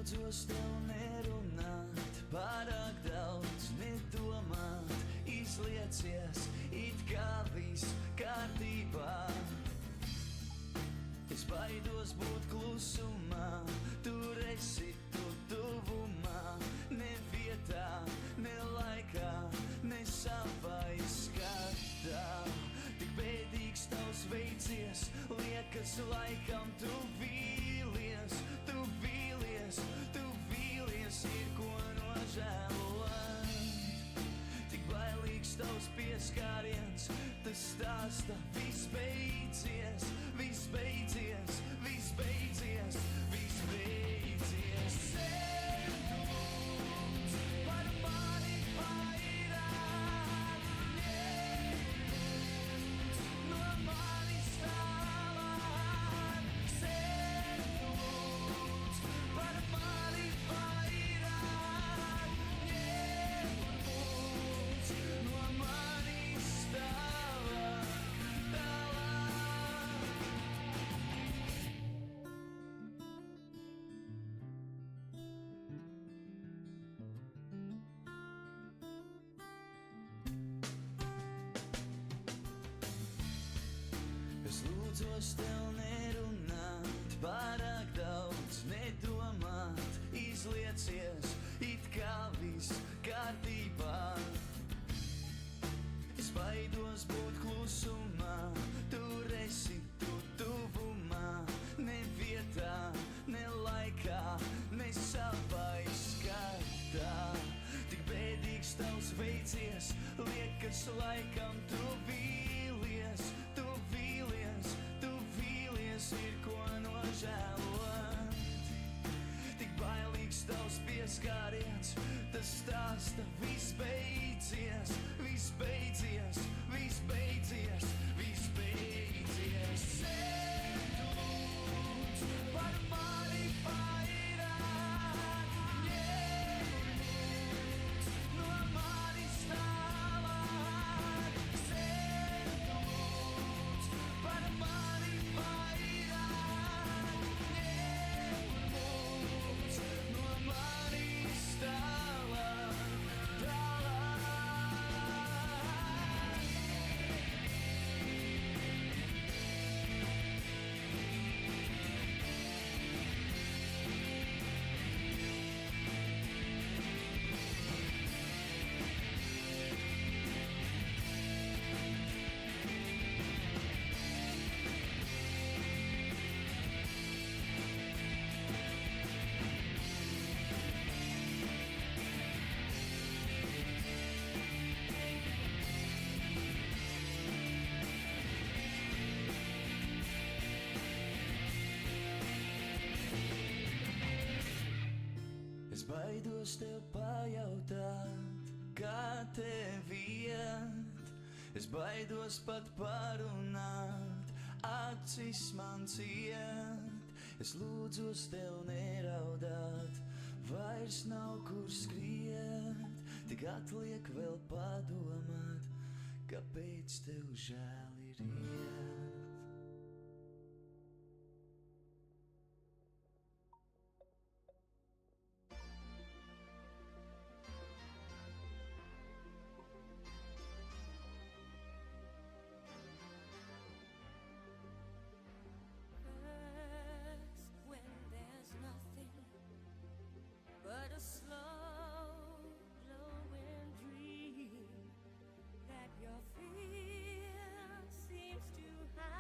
lūdzos tev nerunāt, pārāk daudz nedomāt, izliecies, it kā viss kārtībā. Es baidos būt klusumā, tur esi tu tuvumā, ne vietā, ne laikā, ne savā izskatā. Tik bēdīgs tavs veicies, liekas laikam tu vīlies, tu vīlies, tu vīlies, ir ko nožēlot. Tik bailīgs tavs pieskāriens, tas stāsta, viss beidzies, viss beidzies, viss beidzies, viss beidzies. Sen tu lūdz par mani vairāk, nelūdz no manis tālāk. Sen tu lūdz par mani vairāk, nelūdz no manis tālāk, tālāk. Es lūdzos tev nerunāt, pārāk daudz nedomāt, izliecies, it kā viss kārtībā. Es baidos būt klusumā, tur esi tu tuvumā, ne vietā, ne laikā, ne savā izskatā. Tik bēdīgs tavs veicies, liekas laikam tu vīlies, tu vīlies, tu vīlies, ir ko nožēlot. Tik bailīgs tavs pieskāriens, tas stāsta, viss beidzies, viss beidzies, viss beidzies, viss beidzies. Sen tu lūdz par mani vairāk, nelūdz no manis tālāk. Sen tu lūdz par mani vairāk, nelūdz no manis tālāk, tālāk. Es baidos tev pajautāt, kā tev iet. Es baidos pat parunāt, acis man ciet. Es lūdzos tev neraudāt, vairs nav kur skriet. Tik atliek vēl padomāt, kāpēc tev žēl ir iet. First, when there's nothing but a slow glowing dream that your fear seems to hide.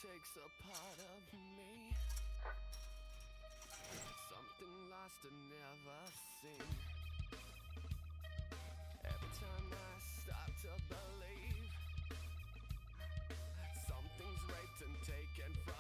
takes a part of me. Something lost and never seen. Every time I start to believe something's raped and taken from